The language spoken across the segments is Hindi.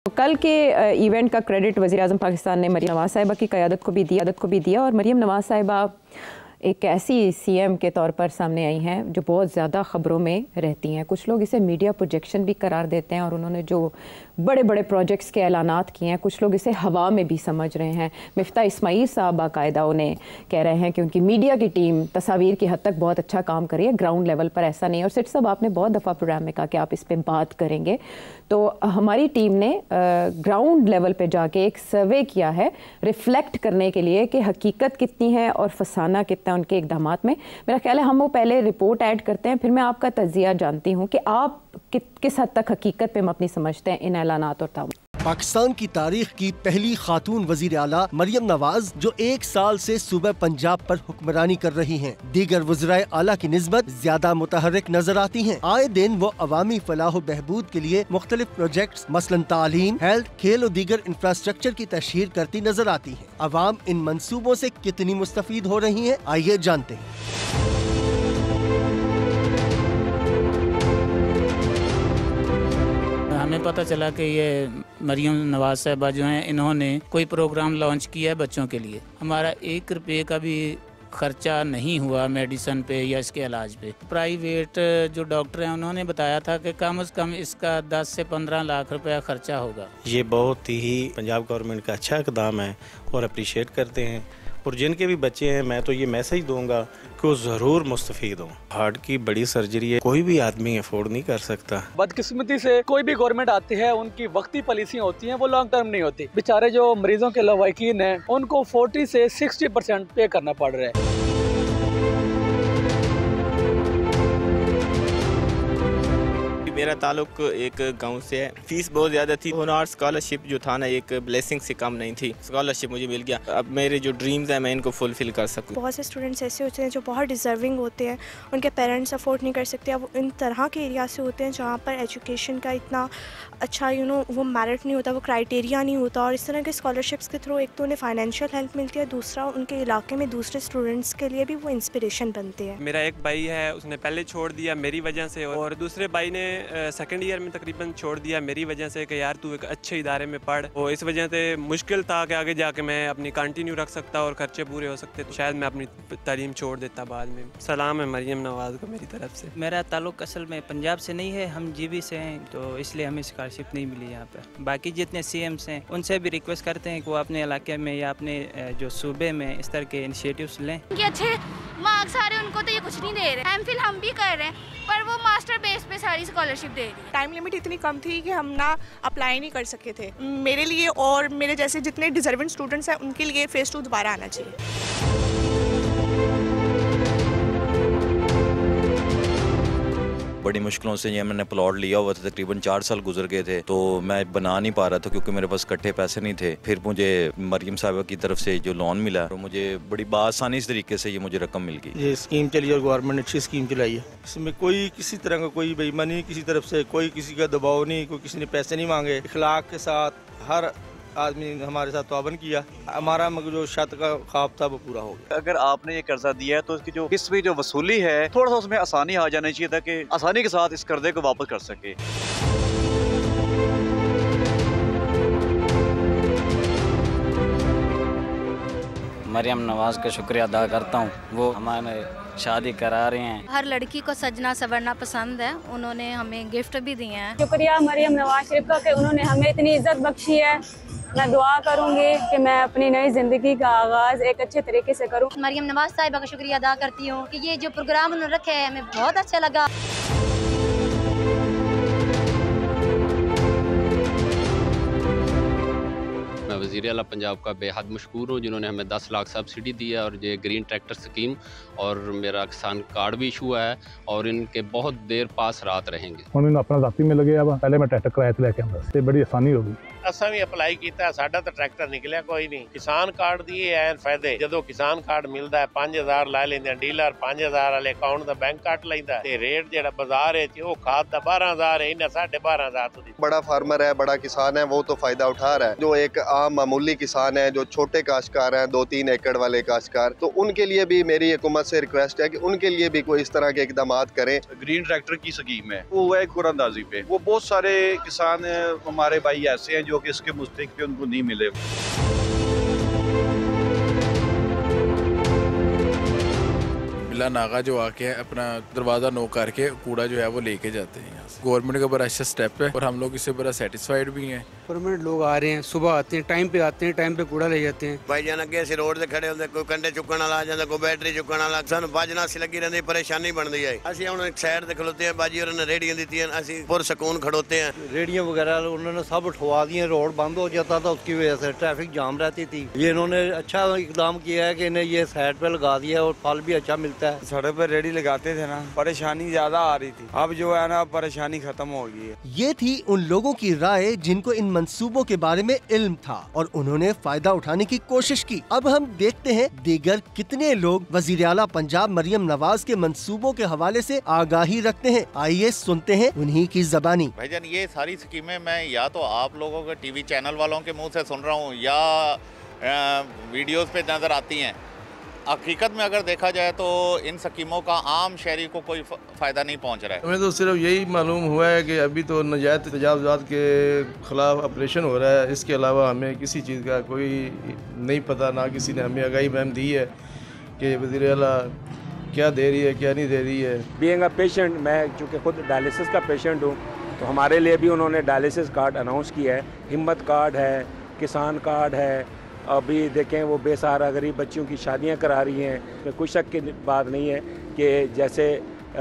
कल के इवेंट का क्रेडिट वज़ीर-ए-आज़म पाकिस्तान ने मरियम नवाज़ साहिबा की क़यादत को भी दिया और मरियम नवाज़ साहिबा एक ऐसी सीएम के तौर पर सामने आई हैं जो बहुत ज़्यादा ख़बरों में रहती हैं। कुछ लोग इसे मीडिया प्रोजेक्शन भी करार देते हैं और उन्होंने जो बड़े बड़े प्रोजेक्ट्स के ऐलानात किए हैं, कुछ लोग इसे हवा में भी समझ रहे हैं। मिफ्ता इस्माइल साहब बाकायदा उन्हें कह रहे हैं कि उनकी मीडिया की टीम तस्वीर की हद तक बहुत अच्छा काम कर रही है, ग्राउंड लेवल पर ऐसा नहीं। और सिट साहब, आपने बहुत दफ़ा प्रोग्राम में कहा कि आप इस पर बात करेंगे, तो हमारी टीम ने ग्राउंड लेवल पर जाके एक सर्वे किया है रिफ्लेक्ट करने के लिए कि हकीकत कितनी है और फसाना कितना उनके इक़दामात में। मेरा ख्याल है हम वो पहले रिपोर्ट ऐड करते हैं, फिर मैं आपका तज्ज़िया जानती हूँ कि आप किस हद तक हकीकत पे मबनी समझते हैं इन ऐलानात और ताउन। पाकिस्तान की तारीख की पहली खातून वजीर आला मरियम नवाज जो 1 साल से सूबा पंजाब पर हुक्मरानी कर रही हैं, दीगर वज़राए आला की निस्बत ज्यादा मुतहर्रिक नजर आती हैं। आए दिन वो अवामी फलाह बहबूद के लिए मुख्तलिफ प्रोजेक्ट्स मसलन तालीम, हेल्थ, खेल और दीगर इंफ्रास्ट्रक्चर की तशहीर करती नजर आती हैं। अवाम इन मंसूबों से कितनी मुस्तफीद हो रही है, आइए जानते हैं। हमें पता चला कि ये मरियम नवाज साहिबा जो हैं, इन्होंने कोई प्रोग्राम लॉन्च किया है बच्चों के लिए। हमारा 1 रुपये का भी खर्चा नहीं हुआ मेडिसिन पे या इसके इलाज पे। प्राइवेट जो डॉक्टर हैं उन्होंने बताया था कि कम से कम इसका 10 से 15 लाख रुपया खर्चा होगा। ये बहुत ही पंजाब गवर्नमेंट का अच्छा इक़दाम है और अप्रिशिएट करते हैं। और जिनके भी बच्चे हैं, मैं तो ये मैसेज दूंगा कि वो ज़रूर मुस्तफ़ीद हों। हार्ट की बड़ी सर्जरी है, कोई भी आदमी अफोर्ड नहीं कर सकता। बदकिस्मती से कोई भी गवर्नमेंट आती है, उनकी वक्ती पॉलिसियाँ होती हैं, वो लॉन्ग टर्म नहीं होती। बेचारे जो मरीजों के लवाकिन हैं, उनको 40 से 60% पे करना पड़ रहा है। मेरा ताल्लुक एक गांव से है। फीस बहुत ज़्यादा थी और स्कॉलरशिप जो था ना, एक ब्लेसिंग से कम नहीं थी। स्कॉलरशिप मुझे मिल गया। अब मेरे जो ड्रीम्स हैं मैं इनको फुलफिल कर सकूँ। बहुत से स्टूडेंट्स ऐसे होते हैं जो बहुत डिज़र्विंग होते हैं, उनके पेरेंट्स अफोर्ड नहीं कर सकते। अब इन तरह के एरिया से होते हैं जहाँ पर एजुकेशन का इतना अच्छा वो मेरिट नहीं होता, वो क्राइटेरिया नहीं होता। और इस तरह के स्कॉलरशिप्स के थ्रू एक तो उन्हें फाइनेंशियल हेल्प मिलती है, दूसरा उनके इलाके में दूसरे स्टूडेंट्स के लिए भी वो इंस्पिरेशन बनते हैं। मेरा एक भाई है, उसने पहले छोड़ दिया मेरी वजह से, और दूसरे भाई ने सेकेंड ईयर में तकरीबन छोड़ दिया मेरी वजह से कि यार तू एक अच्छे इदारे में पढ़। और इस वजह से मुश्किल था कि आगे जाके मैं अपनी कंटिन्यू रख सकता और खर्चे पूरे हो सकते, तो शायद मैं अपनी तालीम छोड़ देता बाद में। सलाम है मरियम नवाज को मेरी तरफ से। मेरा ताल्लुक असल में पंजाब से नहीं है, हम जीबी से हैं, तो इसलिए हमें स्कॉलरशिप नहीं मिली यहाँ पर। बाकी जितने सीएम्स हैं उनसे भी रिक्वेस्ट करते हैं कि वो अपने इलाके में या अपने जो सूबे में इस तरह के इनिशिएटिव्स लें। अच्छे मार्क्स आ रहे हैं उनको, तो ये कुछ नहीं दे रहे। एमफिल हम भी कर रहे हैं, पर वो मास्टर बेस पे सारी स्कॉलरशिप दे रही है। टाइम लिमिट इतनी कम थी कि हम ना अप्लाई नहीं कर सके थे। मेरे लिए और मेरे जैसे जितने डिजर्विंग स्टूडेंट्स हैं उनके लिए फेज़ 2 दोबारा आना चाहिए। बड़ी मुश्किलों से ये मैंने प्लॉट लिया हुआ था, तकरीबन 4 साल गुजर गए थे, तो मैं बना नहीं पा रहा था क्योंकि मेरे पास इकट्ठे पैसे नहीं थे। फिर मुझे मरियम साहिबा की तरफ से जो लोन मिला, तो मुझे बड़ी आसानी इस तरीके से ये मुझे रकम मिल गई। ये स्कीम चली और गवर्नमेंट ने अच्छी स्कीम चलाई है। इसमें कोई किसी तरह का कोई बेईमानी किसी तरफ से, कोई किसी का दबाव नहीं, कोई किसी ने पैसे नहीं मांगे। इखलाक के साथ हर आदमी ने हमारे साथ तावन किया। हमारा जो शत का ख्वाब था वो पूरा हो गया। अगर आपने ये कर्जा दिया है तो उसकी जो किस्मी जो वसूली है, थोड़ा सा उसमें आसानी आ जानी चाहिए ताकि आसानी के साथ इस कर्जे को वापस कर सके। मरियम नवाज का शुक्रिया अदा करता हूँ, वो हमारे शादी करा रहे हैं। हर लड़की को सजना सवरना पसंद है, उन्होंने हमें गिफ्ट भी दिए हैं। शुक्रिया मरियम नवाज शरीफ का कि उन्होंने हमें इतनी इज्जत बख्शी है। मैं दुआ करूंगी कि मैं अपनी नई जिंदगी का आगाज एक अच्छे तरीके से करूं। मरियम नवाज साहिबा का शुक्रिया अदा करती हूँ कि ये जो प्रोग्राम उन्होंने रखे है हमें बहुत अच्छा लगा। मैं वज़ीर आला पंजाब का बेहद मशकूर हूँ जिन्होंने हमें 10 लाख सब्सिडी दी है और ये ग्रीन ट्रैक्टर स्कीम और मेरा किसान कार्ड भी इशू है और इनके बहुत देर पास रात रहेंगे। ਹੁਣ ਮੈਨੂੰ ਆਪਣਾ ਜ਼ਾਤੀ ਮਿਲ ਗਿਆ ਵਾ, ਪਹਿਲੇ ਮੈਂ ਟਰੈਕਟਰ ਕਿਰਾਏ ਤੇ ਲੈ ਕੇ ਆਉਂਦਾ ਸੀ ਤੇ ਬੜੀ ਆਸਾਨੀ ਹੋ ਗਈ। असां भी अप्लाई किया, साडा तो ट्रैक्टर निकलिया कोई नहीं। किसान कार्ड दी ऐन फायदे, जो किसान कार्ड मिलता है 5000 ला लेंदे डीलर, 5000 वाले अकाउंट दा बैंक कट लेंदा ते रेट जेड़ा बाजार है वो खाद दा 12000 है, इन्हें 12,500 दी। बड़ा फार्मर है, बड़ा किसान है, वो तो फायदा उठा रहा है। जो एक आम मामूली किसान है, जो छोटे काश्तकार हैं, 2-3 एकड़ वाले काश्तकार, तो उनके लिए भी मेरी हुकूमत से रिक्वेस्ट है कि उनके लिए भी कोई इस तरह के इकदाम करें। ग्रीन ट्रैक्टर की स्कीम है, वो है कुरानंदाजी पे। वो बहुत सारे किसान हमारे भाई ऐसे हैं जो कि इसके मुस्तहिक पे उनको नहीं मिले। बिला नागा जो आके अपना दरवाज़ा नोक करके कूड़ा जो है वो लेके जाते हैं यहाँ से। गवर्नमेंट का बड़ा अच्छा स्टेप है और हम लोग इससे बड़ा सेटिस्फाइड भी हैं। परमानेंट लोग आ रहे हैं, सुबह आते हैं, टाइम पे आते हैं, टाइम पे कूड़ा ले जाते हैं। भाई जान अगे अस रोड से खड़े होंगे, कोई कंडे चुकन वाला आ जाता, कोई बैटरी चुकन वाला, सानू बाजना सी लगी रहती, परेशानी बनती है। असं हम एक साइड से खलोते हैं, बाजी और रेहड़ियां दी हैं, असं पुरसकून खड़ोते हैं। रेहड़ियां वगैरह उन्होंने सब उठवा दी, रोड बंद हो जाता था, उसकी वजह से ट्रैफिक जाम रहती थी। ये इन्होंने अच्छा इकदाम किया है कि इन्हें ये साइड पे लगा दिया और फल भी अच्छा मिलता है। सड़क पर रेहड़ी लगाते थे ना, परेशानी ज्यादा आ रही थी, अब जो है ना परेशानी खत्म हो गई है। ये थी उन लोगों की राय जिनको इन मंसूबों के बारे में इल्म था और उन्होंने फायदा उठाने की कोशिश की। अब हम देखते हैं दीगर कितने लोग वजीर आला पंजाब मरियम नवाज के मंसूबों के हवाले से आगाही रखते हैं। आइए सुनते हैं उन्हीं की ज़बानी। भाईजान, ये सारी स्कीमें मैं या तो आप लोगों के टीवी चैनल वालों के मुंह से सुन रहा हूँ या वीडियोस पे नजर आती हैं। हकीकत में अगर देखा जाए तो इन स्कीमों का आम शहरी को कोई फ़ायदा नहीं पहुंच रहा है। हमें तो सिर्फ यही मालूम हुआ है कि अभी तो नाजायज़ तजावुज़ात के ख़िलाफ़ ऑपरेशन हो रहा है, इसके अलावा हमें किसी चीज़ का कोई नहीं पता, ना किसी ने हमें आगाही महम दी है कि वज़ीर आला क्या दे रही है क्या नहीं दे रही है। बीइंग अ पेशेंट, मैं चूँकि खुद डायलिसिस का पेशेंट हूँ, तो हमारे लिए भी उन्होंने डायलिसिस कार्ड अनाउंस किया है। हिम्मत कार्ड है, किसान कार्ड है। अभी देखें वो बेसहारा गरीब बच्चियों की शादियां करा रही हैं। तो कोई शक की बात नहीं है कि जैसे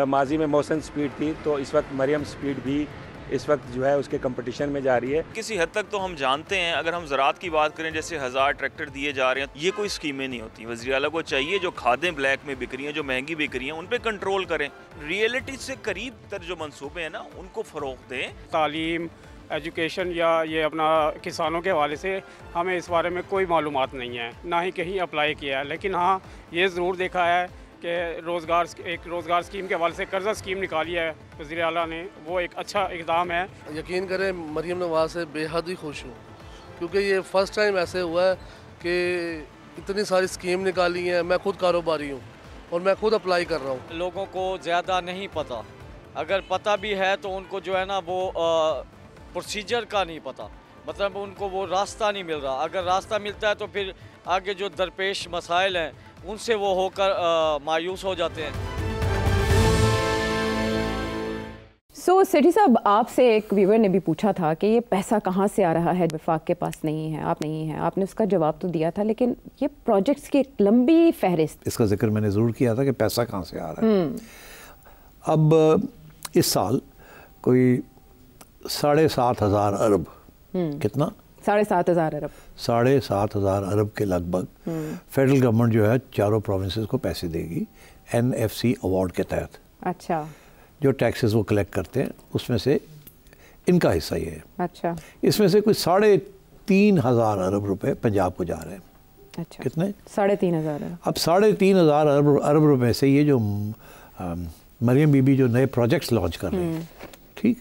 माजी में मोहसिन स्पीड थी, तो इस वक्त मरियम स्पीड भी इस वक्त जो है उसके कंपटीशन में जा रही है। किसी हद तक तो हम जानते हैं, अगर हम ज़राअत की बात करें, जैसे 1000 ट्रैक्टर दिए जा रहे हैं, ये कोई स्कीमें नहीं होती। वज़ीर आला को चाहिए जो खादें ब्लैक में बिक रही हैं, जो महंगी बिक रही हैं, उन पर कंट्रोल करें। रियलिटी से करीब तर जो मंसूबे हैं ना, उनको फ़रोग़ दें। तालीम, एजुकेशन या ये अपना किसानों के हवाले से हमें इस बारे में कोई मालूमात नहीं है, ना ही कहीं अप्लाई किया है। लेकिन हाँ, ये ज़रूर देखा है कि एक रोज़गार स्कीम के हवाले से कर्जा स्कीम निकाली है वज़ीर आला ने, वो एक अच्छा इक़दाम है। यकीन करें, मरियम नवाज से बेहद ही खुश हूँ, क्योंकि ये फ़र्स्ट टाइम ऐसे हुआ है कि इतनी सारी स्कीम निकाली हैं। मैं खुद कारोबारी हूँ और मैं खुद अप्लाई कर रहा हूँ। लोगों को ज़्यादा नहीं पता, अगर पता भी है तो उनको जो है ना वो प्रोसीजर का नहीं पता, मतलब उनको वो रास्ता नहीं मिल रहा। अगर रास्ता मिलता है तो फिर आगे जो दरपेश मसाइल हैं उनसे वो होकर मायूस हो जाते हैं। सेठी साहब, आपसे एक व्यूअर ने भी पूछा था कि ये पैसा कहाँ से आ रहा है, वफाक के पास नहीं है, आप नहीं है। आपने उसका जवाब तो दिया था, लेकिन ये प्रोजेक्ट्स की एक लंबी फहरिस्त, इसका जिक्र मैंने ज़रूर किया था कि पैसा कहाँ से आ रहा है। अब इस साल कोई 7,500 अरब, कितना 7,500 अरब, 7,500 अरब के लगभग फेडरल गवर्नमेंट जो है चारों प्रोविंसेस को पैसे देगी NFC अवार्ड के तहत। अच्छा, जो टैक्सेस वो कलेक्ट करते हैं उसमें से इनका हिस्सा ये है। अच्छा, इसमें से कुछ 3,500 अरब रुपए पंजाब को जा रहे हैं। अच्छा, कितने? 3,500। अब 3,500 अरब रुपए से ये जो मरियम बीबी जो नए प्रोजेक्ट्स लॉन्च कर रहे हैं, ठीक,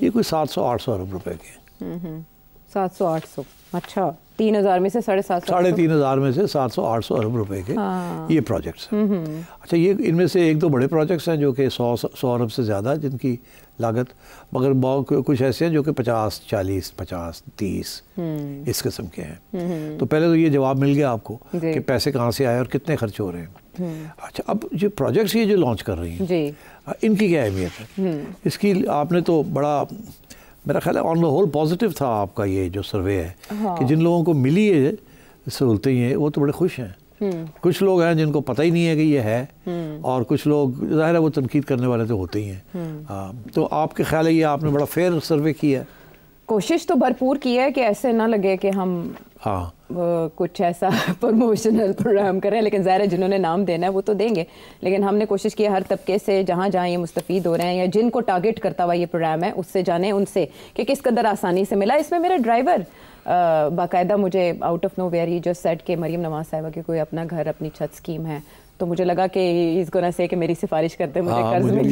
ये कोई 700-800 अरब रुपए के। 700-800, अच्छा, 3,000 में से 750, 3,500 में से 700-800 अरब रुपए के ये प्रोजेक्ट्स हैं। अच्छा, ये इनमें से एक दो बड़े प्रोजेक्ट्स हैं जो कि 100 अरब से ज़्यादा जिनकी लागत, मगर कुछ ऐसे हैं जो कि 50, 40, 50, 30 इस किस्म के हैं। तो पहले तो ये जवाब मिल गया आपको कि पैसे कहाँ से आए और कितने खर्च हो रहे हैं। अच्छा, अब जो प्रोजेक्ट्स ये जो लॉन्च कर रही हैं, इनकी क्या अहमियत है? इसकी आपने तो बड़ा, मेरा ख्याल है ऑन द होल पॉजिटिव था आपका ये जो सर्वे है, कि जिन लोगों को मिली है सहूलतें ये, वो तो बड़े खुश हैं। कुछ लोग हैं जिनको पता ही नहीं है कि ये है, और कुछ लोग ज़ाहिर है वो तनकीद करने वाले तो होते ही हैं। तो आपके ख्याल है ये आपने बड़ा फेयर सर्वे किया है? कोशिश तो भरपूर की है कि ऐसे ना लगे कि हम हाँ कुछ ऐसा प्रमोशनल प्रोग्राम कर रहे हैं, लेकिन ज़ाहिर है जिन्होंने नाम देना है वो तो देंगे, लेकिन हमने कोशिश की हर तबके से जहाँ जहाँ ये मुस्तफ़ीद हो रहे हैं या जिनको टारगेट करता हुआ ये प्रोग्राम है उससे जाने उनसे कि किस कदर आसानी से मिला। इसमें मेरा ड्राइवर बाकायदा मुझे आउट ऑफ नो वेयर ही जस्ट सेड कि मरीम नवाज साहिबा की कोई अपना घर अपनी छत स्कीम है, तो मुझे लगा कि इस गोना से कि मेरी सिफारिश करते मुझे कर्ज मिल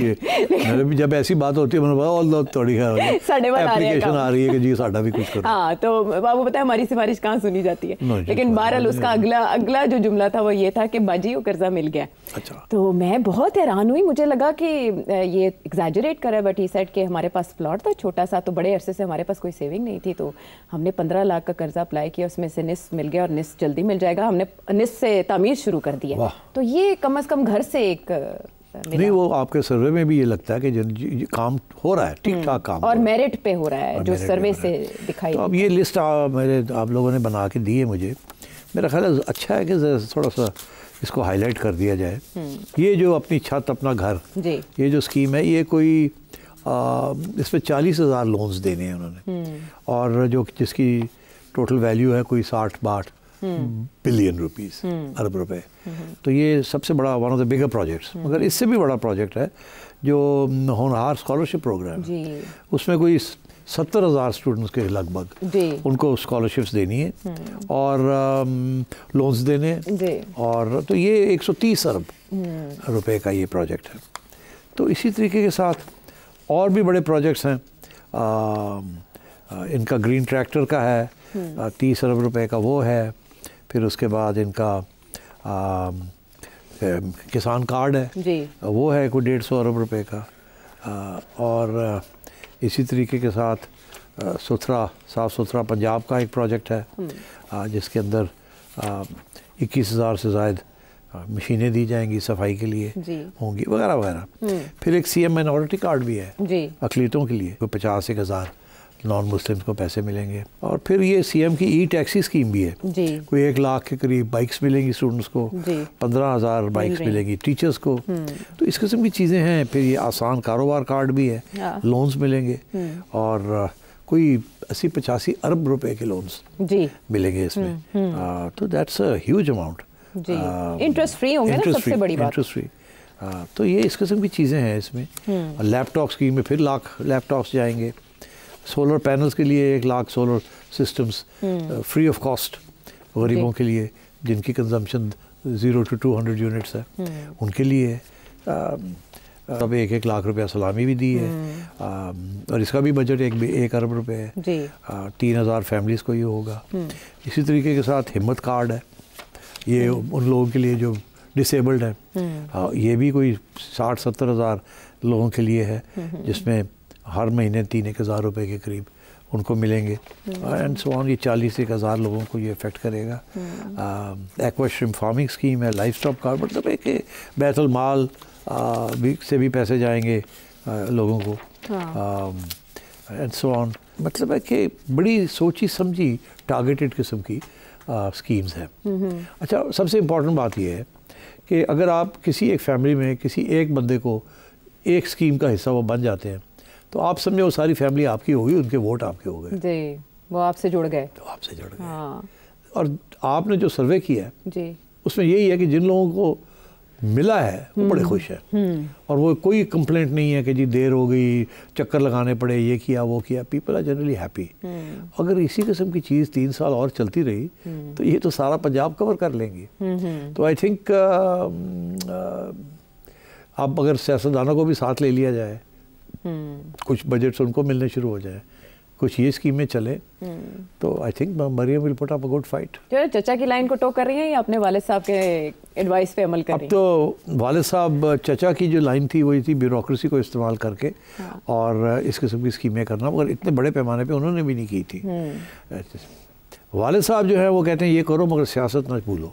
मैंने भी जब ऐसी बात होती है मैंने बोला ऑल थोड़ी एप्लीकेशन आ रही है कि जी साडा भी कुछ करो। हाँ तो बाबू बताया हमारी सिफारिश कहाँ सुनी जाती है, लेकिन बहरहाल उसका अगला जो जुमला था वो ये था कि बाजी वो कर्जा मिल गया। अच्छा। तो मैं बहुत हैरान हुई, मुझे लगा कि ये एग्जैजरेट कर रहा है, बट ही सेड कि हमारे पास प्लॉट था छोटा सा, तो बड़े अरसे से हमारे पास कोई सेविंग नहीं थी, तो हमने 15 लाख का कर्जा अप्लाई किया, उसमें से निस मिल गया और निस जल्दी मिल जाएगा, हमने निस से तामीर शुरू कर दिया। तो ये कम से कम घर से एक नहीं, वो आपके सर्वे में भी ये लगता है कि काम हो रहा है, ठीक ठाक काम और मेरिट पे हो रहा है जो सर्वे से दिखाई। तो अब ये लिस्ट आप लोगों ने बना के दी है मुझे, मेरा ख्याल है अच्छा है कि थोड़ा सा इसको हाईलाइट कर दिया जाए। ये जो अपनी छत अपना घर जी, ये जो स्कीम है ये कोई इसमें 40,000 लोन्स देने हैं उन्होंने, और जो जिसकी टोटल वैल्यू है कोई 60-62 बिलियन रुपीस, अरब रुपए। तो ये सबसे बड़ा one of the bigger projects. मगर इससे भी बड़ा प्रोजेक्ट है जो होनहार स्कॉलरशिप प्रोग्राम है, उसमें कोई 70,000 स्टूडेंट्स के लगभग उनको स्कॉलरशिप्स देनी है और लोन्स देने हैं, और तो ये 130 अरब रुपए का ये प्रोजेक्ट है। तो इसी तरीके के साथ और भी बड़े प्रोजेक्ट्स हैं। इनका ग्रीन ट्रैक्टर का है 30 अरब रुपए का, वो है। फिर उसके बाद इनका किसान कार्ड है जी, वो है कोई 150 अरब रुपए का। और इसी तरीके के साथ साफ़ सुथरा पंजाब का एक प्रोजेक्ट है जिसके अंदर 21,000 से ज़ायद मशीनें दी जाएंगी सफाई के लिए होंगी वगैरह वगैरह। फिर एक CM माइनॉरिटी कार्ड भी है अकलीतों के लिए, कोई 50-1,000 नॉन मुस्लिम्स को पैसे मिलेंगे। और फिर ये CM की ई-टैक्सी स्कीम भी है जी, कोई 1 लाख के करीब बाइक्स मिलेंगी स्टूडेंट्स को, 15,000 बाइक्स मिलेंगी टीचर्स को। तो इस किस्म की चीज़ें हैं। फिर ये आसान कारोबार कार्ड भी है, लोन्स मिलेंगे, और कोई 80-85 अरब रुपए के लोन्स मिलेंगे इसमें। तो that's a huge amount. Interest free होंगे ना, सबसे बड़ी बात। Interest free. तो ये इस किस्म की चीज़ें हैं इसमें। लैपटॉप स्कीम में फिर लाख लैपटॉप्स जाएंगे। सोलर पैनल्स के लिए 1 lakh solar systems free of cost गरीबों के लिए जिनकी कंजम्पशन 0 to 200 यूनिट्स है, उनके लिए। तब 1-1 लाख रुपया सलामी भी दी है। और इसका भी बजट 1 अरब रुपए है। 3,000 फैमिलीज़ को ये होगा। इसी तरीके के साथ हिम्मत कार्ड है, ये उन लोगों के लिए जो डिसेबल्ड हैं। ये भी कोई 60-70 हज़ार लोगों के लिए है, जिसमें हर महीने 3-1 हज़ार रुपये के करीब उनको मिलेंगे। And so on. ये 40-1 हज़ार लोगों को ये इफ़ेक्ट करेगा। एक्वाश्रिम फार्मिंग स्कीम है, लाइफ स्टॉक कार्ड, मतलब एक बैतुल माल से भी पैसे जाएंगे लोगों को। And so on. मतलब है कि बड़ी सोची समझी टारगेटेड किस्म की स्कीम्स हैं। अच्छा, सबसे इम्पॉर्टेंट बात यह है कि अगर आप किसी एक फैमिली में किसी एक बंदे को एक स्कीम का हिस्सा वो बन जाते हैं तो आप समझो वो सारी फैमिली आपकी होगी, उनके वोट आपके हो गए जी, वो आपसे जुड़ गए। तो आपसे जुड़ गए। और आपने जो सर्वे किया है जी, उसमें यही है कि जिन लोगों को मिला है वो बड़े खुश हैं, और वो कोई कंप्लेंट नहीं है कि जी देर हो गई, चक्कर लगाने पड़े, ये किया वो किया। People are generally happy. अगर इसी किस्म की चीज़ 3 साल और चलती रही तो ये तो सारा पंजाब कवर कर लेंगे। तो आई थिंक अब अगर सियासतदानों को भी साथ ले लिया जाए, कुछ बजट्स उनको मिलने शुरू हो जाए, कुछ ये स्कीमें चले, तो I think Maryam will put up a good fight. जो चचा की लाइन को टो कर रही हैं या अपने वालिद साहब के एडवाइस पे अमल कर रही हैं? अब तो वालिद साहब, चचा की जो लाइन थी वही थी ब्यूरोक्रेसी को इस्तेमाल करके और इस किस्म की स्कीमें करना, मगर इतने बड़े पैमाने पे उन्होंने भी नहीं की थी। वालिद साहब जो है वो कहते हैं ये करो मगर सियासत ना भूलो।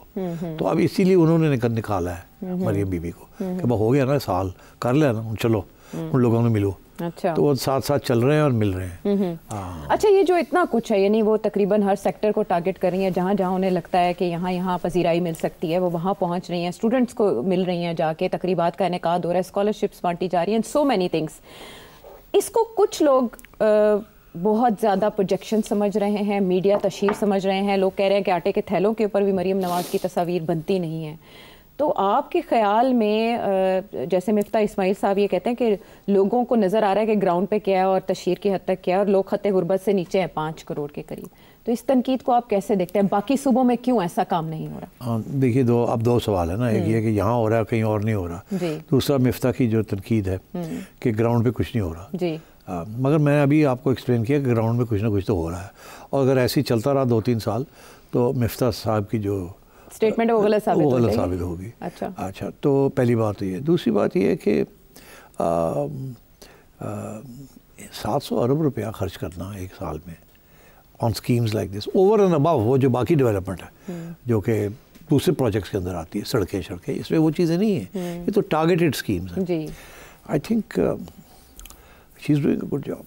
तो अब इसीलिए उन्होंने निकाला है मरियम बीबी को कि हो गया ना साल, कर लिया ना, चलो उन लोगों में मिलो। अच्छा, तो वो साथ साथ चल रहे हैं और मिल रहे हैं। अच्छा, ये जो इतना कुछ है, यानी वो तकरीबन हर सेक्टर को टारगेट कर रही हैं, जहाँ जहाँ उन्हें लगता है कि यहाँ पजीराई मिल सकती है वो वहाँ पहुँच रही हैं, स्टूडेंट्स को मिल रही हैं, जाके तकरीबात का इनेकाद हो रहा है, स्कॉलरशिप्स बांटी जा रही हैं, सो मैनी थिंग्स। इसको कुछ लोग बहुत ज़्यादा प्रोजेक्शन समझ रहे हैं, मीडिया तशहीर समझ रहे हैं, लोग कह रहे हैं कि आटे के थैलों के ऊपर भी मरीम नवाज़ की तस्वीर बनती नहीं है। तो आपके ख़्याल में जैसे मिफ्ता इस्माइल साहब ये कहते हैं कि लोगों को नज़र आ रहा है कि ग्राउंड पे क्या है और तशहीर की हद तक क्या है और लोग खत्ते गुर्बत से नीचे हैं 5 करोड़ के करीब, तो इस तनकीद को आप कैसे देखते हैं? बाकी सूबों में क्यों ऐसा काम नहीं हो रहा? देखिए अब दो सवाल है ना, एक ये कि यहाँ हो रहा है कहीं और नहीं हो रहा, दूसरा मिफ्ता की जो तनकीद है कि ग्राउंड पे कुछ नहीं हो रहा जी। मगर मैं अभी आपको एक्सप्लेन किया कि ग्राउंड में कुछ ना कुछ तो हो रहा है, और अगर ऐसे ही चलता रहा 2-3 साल तो मिफ्ता साहब की जो स्टेटमेंट है वो गलत साबित होगी। अच्छा, तो पहली बात ये है। दूसरी बात ये है कि 700 अरब रुपया खर्च करना एक साल में on schemes like this, over and above वो जो बाकी डेवलपमेंट है जो कि दूसरे प्रोजेक्ट्स के अंदर आती है, सड़कें, इसमें वो चीज़ें नहीं है, ये तो टारगेटेड स्कीम्स हैं। I think she is doing a good job.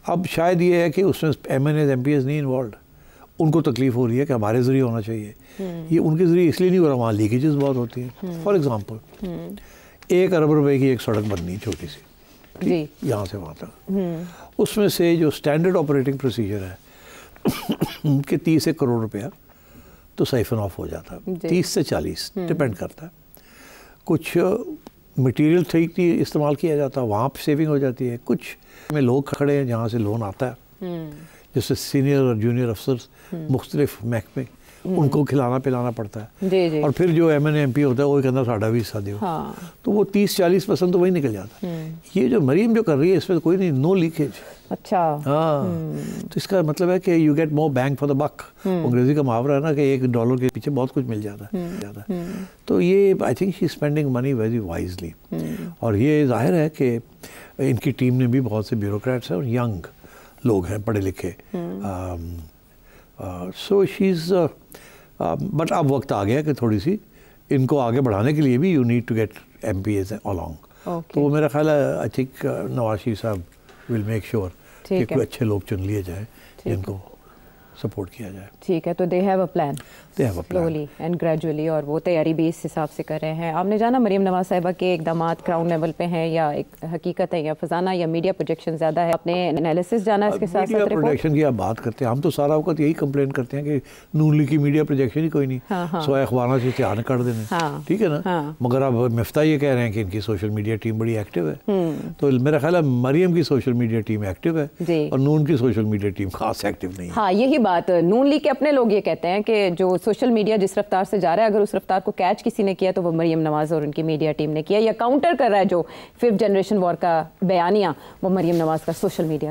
अब शायद ये है कि उसमें MNAs MPs नहीं इन्वॉल्व, उनको तकलीफ हो रही है कि हमारे ज़रिए होना चाहिए, ये उनके ज़रिए इसलिए नहीं हो रहा, वहाँ लीकेजेस बहुत होती हैं। फॉर एग्ज़ाम्पल 1 अरब रुपए की एक सड़क बननी है छोटी सी, यहाँ से वहाँ तक, उसमें से जो स्टैंडर्ड ऑपरेटिंग प्रोसीजर है कि 30 करोड़ रुपया तो साइफन ऑफ हो जाता है, 30 से 40 डिपेंड करता है। कुछ मटेरियल ठीक इस्तेमाल किया जाता है, वहाँ पर सेविंग हो जाती है। कुछ में लोग खड़े हैं जहाँ से लोन आता है, जैसे सीनियर और जूनियर अफसर मुख्तलिफ महकमे, उनको खिलाना पिलाना पड़ता है, और फिर जो MNA MP होता है वो कहता है साड़ा भी हिस्सा दो, तो वो 30-40% तो वही निकल जाता है। ये जो मरीम जो कर रही है इसमें कोई नहीं, नो लीकेज। अच्छा, तो इसका मतलब है कि you get more bang for the buck, अंग्रेजी का मुहावरा है ना कि $1 के पीछे बहुत कुछ मिल जाता है। तो ये I think she spending money very wisely, और ये जाहिर है कि इनकी टीम ने भी बहुत से ब्यूरोक्रेट्स हैं और यंग लोग हैं, पढ़े लिखे। सो शी इज़ बट अब वक्त आ गया कि थोड़ी सी इनको आगे बढ़ाने के लिए भी you need to get MPs along. तो वो मेरा ख्याल है, आई थिंक नवाज शरीफ साहब विल मेक श्योर कि कोई अच्छे लोग चुन लिए जाए जिनको सपोर्ट किया जाए। ठीक है, तो they have a plan slowly and gradually, और वो तैयारी भी इस हिसाब से कर रहे हैं। आपने जाना मरीम नवाज साहिबा के इकदामात ग्राउंड लेवल पे हैं या एक हकीकत है या फजाना या मीडिया प्रोजेक्शन ज़्यादा है? आपने एनालिसिस जाना इसके साथ साथ प्रोजेक्शन की आप बात करते हैं, हम तो सारा वक्त यही कंप्लेन करते हैं कि नून लीग की मीडिया प्रोजेक्शन ही कोई नहीं, सोया अखबार से इश्तिहार कर देने, ठीक है ना। मगर अब मिफ्ता ये कह रहे हैं कि इनकी सोशल मीडिया टीम बड़ी एक्टिव है, तो मेरा ख्याल है मरीम की सोशल मीडिया टीम एक्टिव है और नून की सोशल मीडिया टीम खास एक्टिव नहीं है। हाँ, यही बात नून लीग के अपने लोग ये कहते हैं कि जो सोशल मीडिया जिस रफ्तार से जा रहा है, अगर उस रफ्तार को कैच किसी ने किया तो वो मरीम नवाज और उनकी मीडिया टीम ने किया, या काउंटर कर रहा है जो 5th जनरेशन वॉर का बयानिया, वो मरीम नवाज का सोशल मीडिया